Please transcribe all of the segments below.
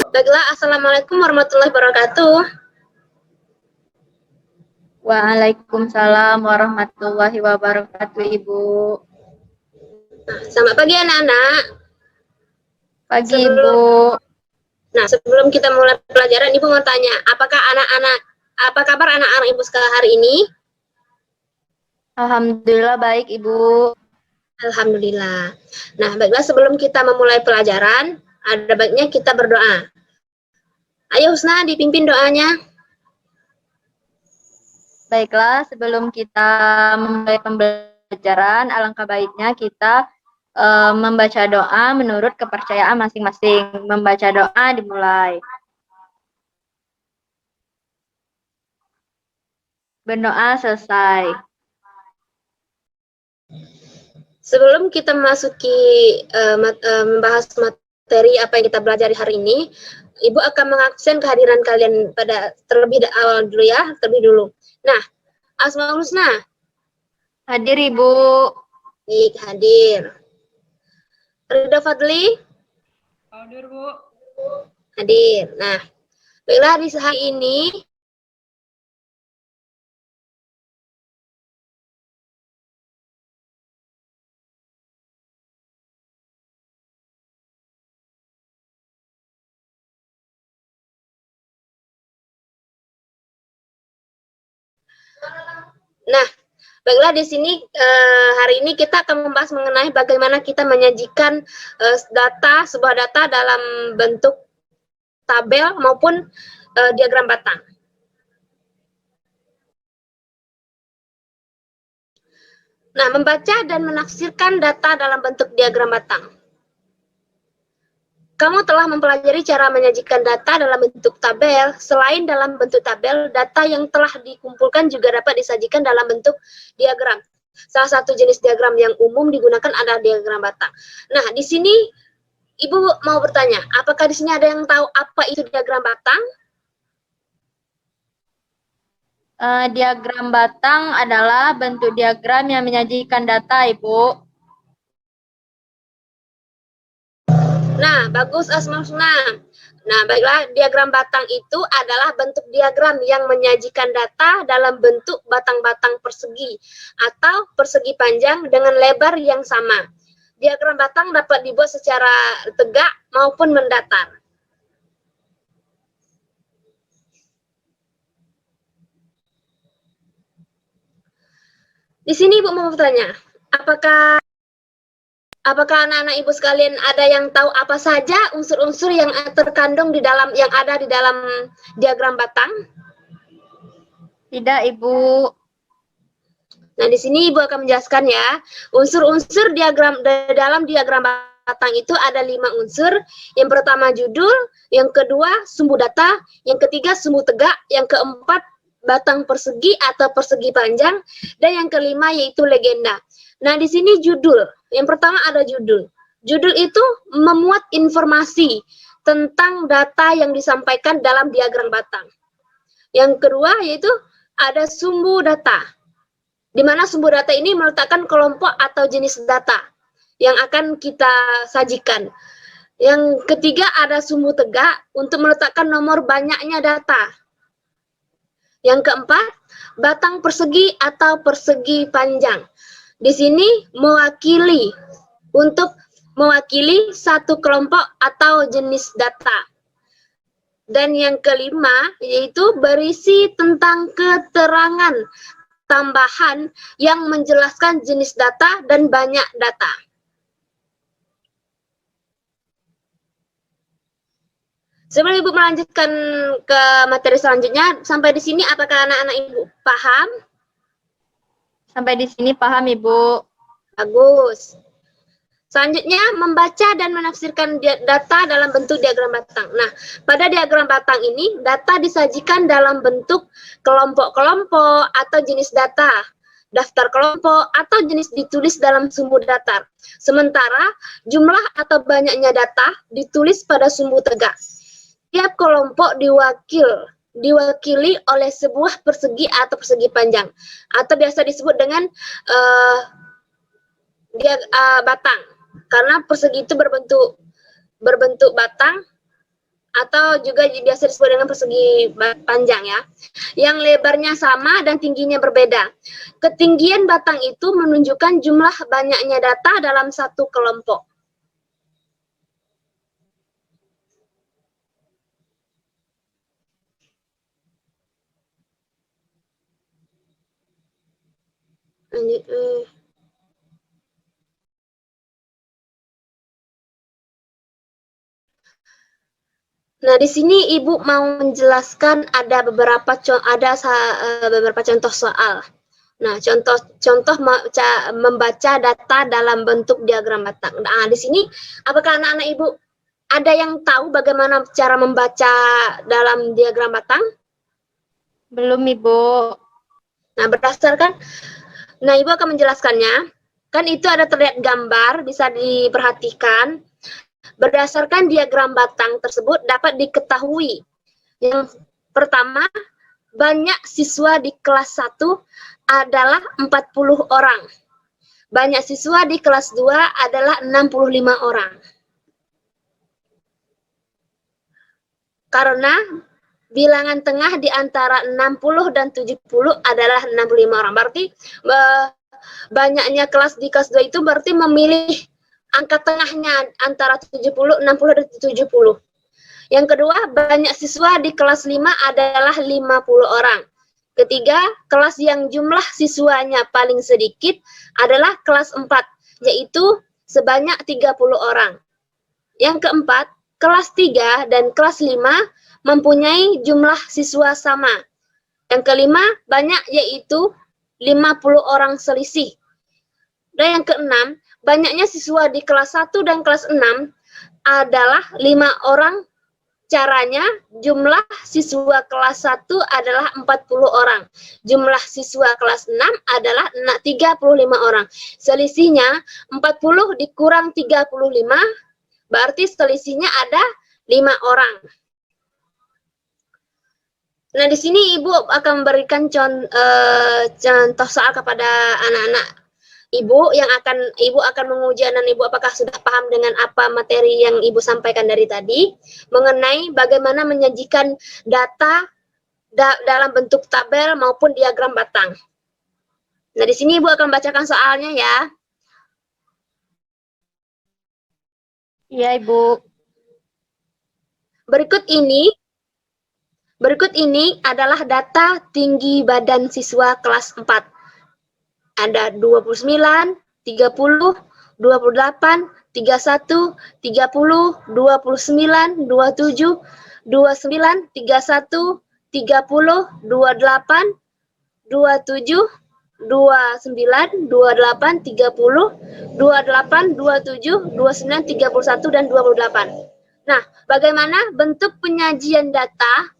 Baiklah, Assalamualaikum warahmatullahi wabarakatuh. Waalaikumsalam warahmatullahi wabarakatuh, Ibu. Selamat pagi anak-anak. Pagi, Ibu. Sebelum kita mulai pelajaran, Ibu mau tanya, apa kabar anak-anak Ibu sekarang hari ini? Alhamdulillah baik, Ibu. Alhamdulillah. Nah, baiklah sebelum kita memulai pelajaran, ada baiknya kita berdoa. Ayo Husna, dipimpin doanya. Baiklah, sebelum kita memulai pembelajaran, alangkah baiknya kita membaca doa menurut kepercayaan masing-masing. Membaca doa dimulai. Berdoa selesai. Sebelum kita memasuki membahas materi apa yang kita belajar hari ini, Ibu akan mengabsen kehadiran kalian pada terlebih dulu. Nah, Asmaul Husna. Hadir, Ibu. Baik, hadir. Rida Fadli. Hadir, Bu. Hadir. Nah, baiklah di hari ini baiklah di sini hari ini kita akan membahas mengenai bagaimana kita menyajikan sebuah data dalam bentuk tabel maupun diagram batang. Nah, membaca dan menafsirkan data dalam bentuk diagram batang. Kamu telah mempelajari cara menyajikan data dalam bentuk tabel. Selain dalam bentuk tabel, data yang telah dikumpulkan juga dapat disajikan dalam bentuk diagram. Salah satu jenis diagram yang umum digunakan adalah diagram batang. Nah, di sini Ibu mau bertanya, apakah di sini ada yang tahu apa itu diagram batang? Diagram batang adalah bentuk diagram yang menyajikan data, Ibu. Nah, bagus Asma Husna. Nah, baiklah, diagram batang itu adalah bentuk diagram yang menyajikan data dalam bentuk batang-batang persegi atau persegi panjang dengan lebar yang sama. Diagram batang dapat dibuat secara tegak maupun mendatar. Di sini Ibu mau bertanya, apakah anak-anak Ibu sekalian ada yang tahu apa saja unsur-unsur yang terkandung yang ada di dalam diagram batang? Tidak, Ibu. Nah, di sini Ibu akan menjelaskan ya. Unsur-unsur dalam diagram batang itu ada 5 unsur. Yang pertama judul, yang kedua sumbu data, yang ketiga sumbu tegak, yang keempat batang persegi atau persegi panjang, dan yang kelima yaitu legenda. Nah, di sini judul. Yang pertama ada judul. Judul itu memuat informasi tentang data yang disampaikan dalam diagram batang. Yang kedua yaitu ada sumbu data, di mana sumbu data ini meletakkan kelompok atau jenis data yang akan kita sajikan. Yang ketiga ada sumbu tegak untuk meletakkan nomor banyaknya data. Yang keempat, batang persegi atau persegi panjang. Di sini mewakili satu kelompok atau jenis data. Dan yang kelima yaitu berisi tentang keterangan tambahan yang menjelaskan jenis data dan banyak data. Sebelum Ibu melanjutkan ke materi selanjutnya, sampai di sini apakah anak-anak Ibu paham? Sampai di sini paham, Ibu. Bagus. Selanjutnya, membaca dan menafsirkan data dalam bentuk diagram batang. Nah, pada diagram batang ini, data disajikan dalam bentuk kelompok-kelompok atau jenis data, daftar kelompok, atau jenis ditulis dalam sumbu data. Sementara, jumlah atau banyaknya data ditulis pada sumbu tegak. Tiap kelompok diwakili oleh sebuah persegi atau persegi panjang, atau biasa disebut dengan batang. Karena persegi itu berbentuk batang atau juga biasa disebut dengan persegi panjang ya, yang lebarnya sama dan tingginya berbeda. Ketinggian batang itu menunjukkan jumlah banyaknya data dalam satu kelompok. Nah, di sini Ibu mau menjelaskan ada beberapa contoh soal. Nah, contoh membaca data dalam bentuk diagram batang. Nah, di sini apakah anak-anak Ibu ada yang tahu bagaimana cara membaca dalam diagram batang? Belum, Ibu. Nah, Ibu akan menjelaskannya. Kan itu ada terlihat gambar, bisa diperhatikan. Berdasarkan diagram batang tersebut dapat diketahui. Yang pertama, banyak siswa di kelas 1 adalah 40 orang. Banyak siswa di kelas 2 adalah 65 orang. Karena bilangan tengah di antara 60 dan 70 adalah 65 orang. Berarti banyaknya kelas di kelas 2 itu berarti memilih angka tengahnya antara 70, 60, dan 70. Yang kedua, banyak siswa di kelas 5 adalah 50 orang. Ketiga, kelas yang jumlah siswanya paling sedikit adalah kelas 4, yaitu sebanyak 30 orang. Yang keempat, kelas 3 dan kelas 5 mempunyai jumlah siswa sama. Yang kelima, banyak yaitu 50 orang selisih. Dan yang keenam, banyaknya siswa di kelas 1 dan kelas 6 adalah 5 orang. Caranya, jumlah siswa kelas 1 adalah 40 orang. Jumlah siswa kelas 6 adalah 35 orang. Selisihnya 40 dikurang 35, berarti selisihnya ada 5 orang. Nah, di sini Ibu akan memberikan contoh soal kepada anak-anak Ibu yang Ibu akan menguji dan Ibu apakah sudah paham dengan apa materi yang Ibu sampaikan dari tadi mengenai bagaimana menyajikan data dalam bentuk tabel maupun diagram batang. Nah, di sini Ibu akan bacakan soalnya ya. Iya, Ibu. Berikut ini adalah data tinggi badan siswa kelas 4. Ada 29, 30, 28, 31, 30, 29, 27, 29, 31, 30, 28, 27, 29, 28, 30, 28, 27, 29, 31, dan 28. Nah, bagaimana bentuk penyajian data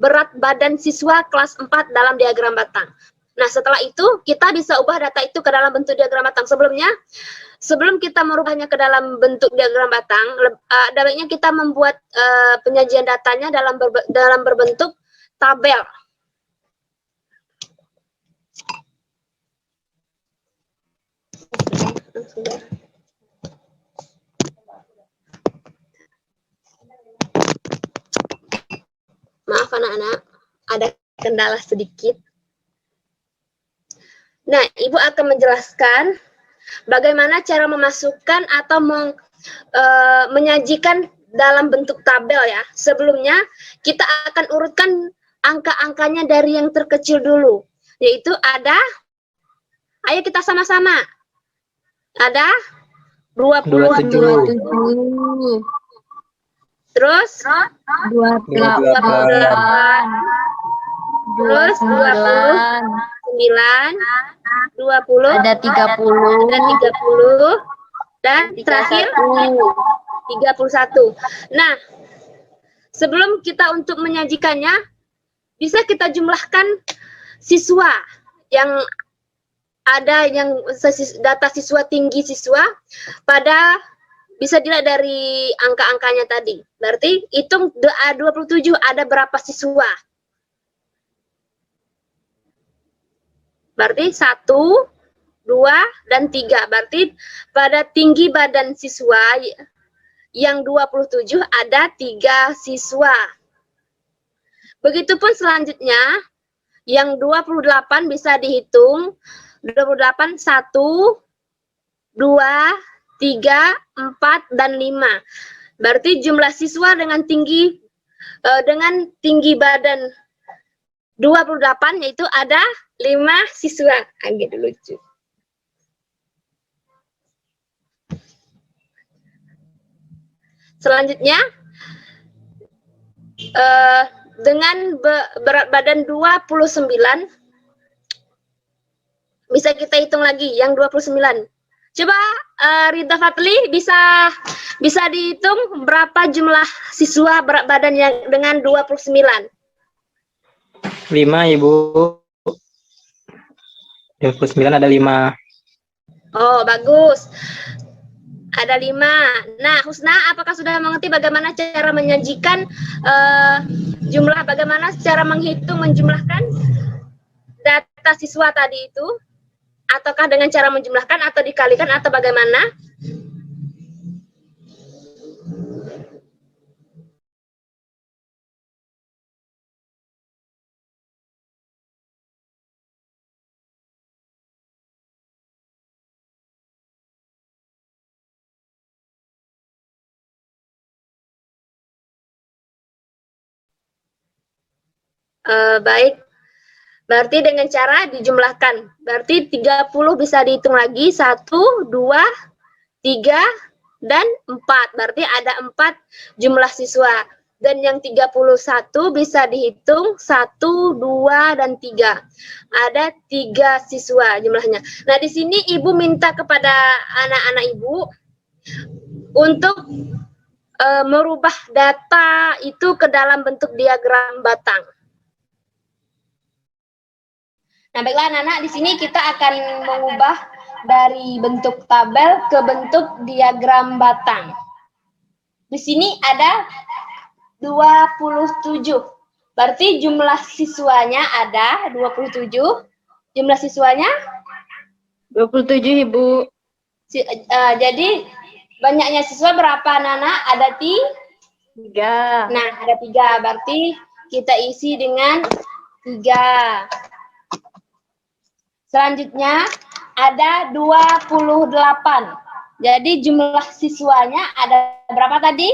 berat badan siswa kelas 4 dalam diagram batang. Nah, setelah itu kita bisa ubah data itu ke dalam bentuk diagram batang. Sebelum kita merubahnya ke dalam bentuk diagram batang, baiknya kita membuat penyajian datanya dalam berbentuk tabel. Maaf anak-anak, ada kendala sedikit. Nah, Ibu akan menjelaskan bagaimana cara memasukkan atau menyajikan dalam bentuk tabel ya. Sebelumnya, kita akan urutkan angka-angkanya dari yang terkecil dulu. Yaitu ayo kita sama-sama. Ada 27. Terus 28. Terus 29, 20, ada 30, dan 30, dan terakhir 31. Nah, sebelum kita untuk menyajikannya, bisa kita jumlahkan siswa yang ada, yang data siswa tinggi siswa pada bisa dilihat dari angka-angkanya tadi. Berarti hitung 27 ada berapa siswa? Berarti 1, 2, dan 3. Berarti pada tinggi badan siswa yang 27 ada 3 siswa. Begitupun selanjutnya, yang 28 bisa dihitung. 28, 1, 2, 3, 4, dan 5. Berarti jumlah siswa dengan tinggi badan 28 yaitu ada 5 siswa. Agak lucu. Selanjutnya, dengan berat badan 29, bisa kita hitung lagi yang 29. Coba Rita Fatli bisa dihitung berapa jumlah siswa berat badan yang dengan 29? 5, Ibu. 29 ada 5. Oh, bagus. Ada 5. Nah, Husna, apakah sudah mengerti bagaimana cara menyajikan jumlah, bagaimana cara menghitung, menjumlahkan data siswa tadi itu? Ataukah dengan cara menjumlahkan atau dikalikan atau bagaimana? Baik, berarti dengan cara dijumlahkan. Berarti 30 bisa dihitung lagi, 1, 2, 3, dan 4. Berarti ada 4 jumlah siswa. Dan yang 31 bisa dihitung 1, 2, dan 3. Ada 3 siswa jumlahnya. Nah, di sini Ibu minta kepada anak-anak Ibu untuk merubah data itu ke dalam bentuk diagram batang. Nah, baiklah anak-anak, di sini kita akan mengubah dari bentuk tabel ke bentuk diagram batang. Di sini ada 27. Berarti jumlah siswanya ada 27. Jumlah siswanya 27, Ibu. Jadi banyaknya siswa berapa, Nana? Ada 3. Nah, ada 3. Berarti kita isi dengan 3. Selanjutnya ada 28. Jadi jumlah siswanya ada berapa tadi?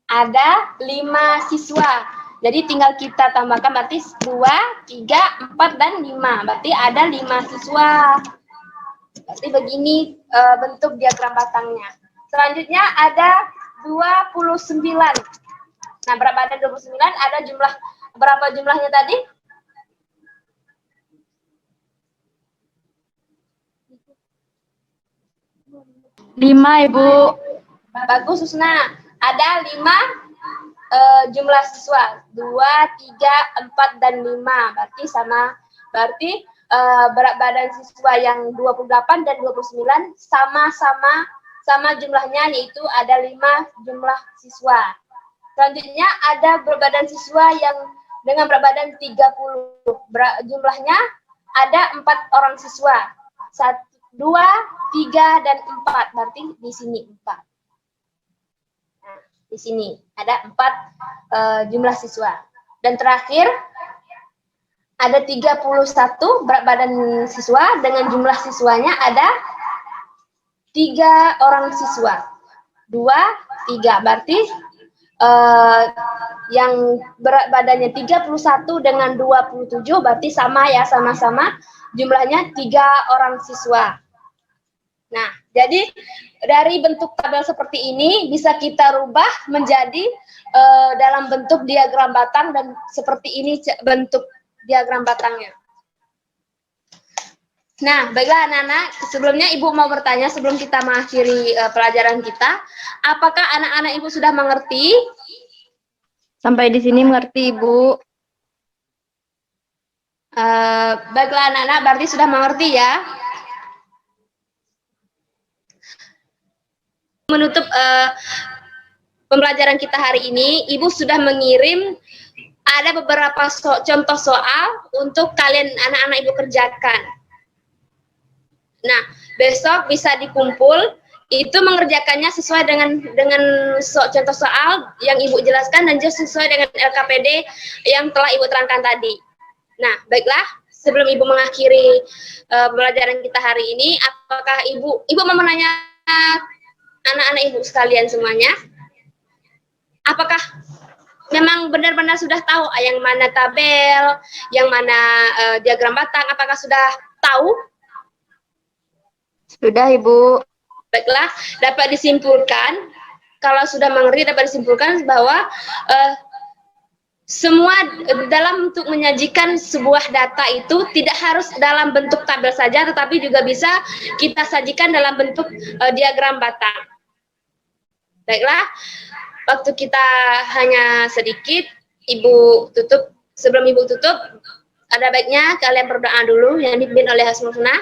Ada 5 siswa. Jadi tinggal kita tambahkan berarti 2, 3, 4, dan 5. Berarti ada 5 siswa. Berarti begini bentuk diagram batangnya. Selanjutnya ada 29. Nah, berat badan 29 ada berapa jumlahnya tadi? 5, Ibu. Bagus, Susna. Ada 5 jumlah siswa. 2, 3, 4, dan 5. Berarti sama. Berarti berat badan siswa yang 28 dan 29 sama jumlahnya, yaitu ada 5 jumlah siswa. Selanjutnya ada berat badan siswa yang dengan berat badan 30. Jumlahnya ada 4 orang siswa. 1, 2, 3, dan 4. Berarti di sini 4. Nah, di sini ada 4 jumlah siswa. Dan terakhir ada 31 berat badan siswa dengan jumlah siswanya ada 3 orang siswa. 2, 3. Berarti yang berat badannya 31 dengan 27 berarti sama ya, sama-sama jumlahnya 3 orang siswa. Nah, jadi dari bentuk tabel seperti ini bisa kita rubah menjadi dalam bentuk diagram batang, dan seperti ini bentuk diagram batangnya. Nah, baiklah anak-anak, sebelumnya Ibu mau bertanya sebelum kita mengakhiri pelajaran kita. Apakah anak-anak Ibu sudah mengerti? Sampai di sini mengerti, Ibu. Baiklah anak-anak, berarti sudah mengerti ya. Menutup pembelajaran kita hari ini, Ibu sudah mengirim ada beberapa contoh soal untuk kalian anak-anak Ibu kerjakan. Nah, besok bisa dikumpul, itu mengerjakannya sesuai dengan contoh soal yang Ibu jelaskan dan juga sesuai dengan LKPD yang telah Ibu terangkan tadi. Nah, baiklah, sebelum Ibu mengakhiri pembelajaran kita hari ini, apakah Ibu mau menanya anak-anak Ibu sekalian semuanya? Apakah memang benar-benar sudah tahu yang mana tabel, yang mana diagram batang, apakah sudah tahu? Sudah, Ibu. Baiklah, dapat disimpulkan, kalau sudah mengerti dapat disimpulkan bahwa semua dalam untuk menyajikan sebuah data itu tidak harus dalam bentuk tabel saja, tetapi juga bisa kita sajikan dalam bentuk diagram batang. Baiklah, waktu kita hanya sedikit, Ibu tutup. Sebelum Ibu tutup, ada baiknya kalian berdoa dulu yang dipimpin oleh Hasmul Husna.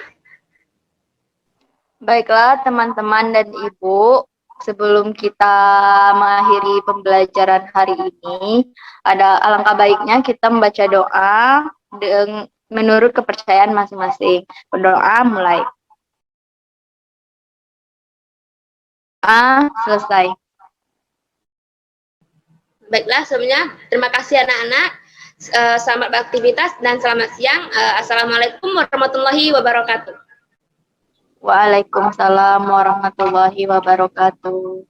Baiklah, teman-teman dan Ibu, sebelum kita mengakhiri pembelajaran hari ini, ada alangkah baiknya kita membaca doa menurut kepercayaan masing-masing. Berdoa mulai. Selesai. Baiklah, sebelumnya terima kasih anak-anak. Selamat beraktivitas dan selamat siang. Assalamualaikum warahmatullahi wabarakatuh. Waalaikumsalam warahmatullahi wabarakatuh.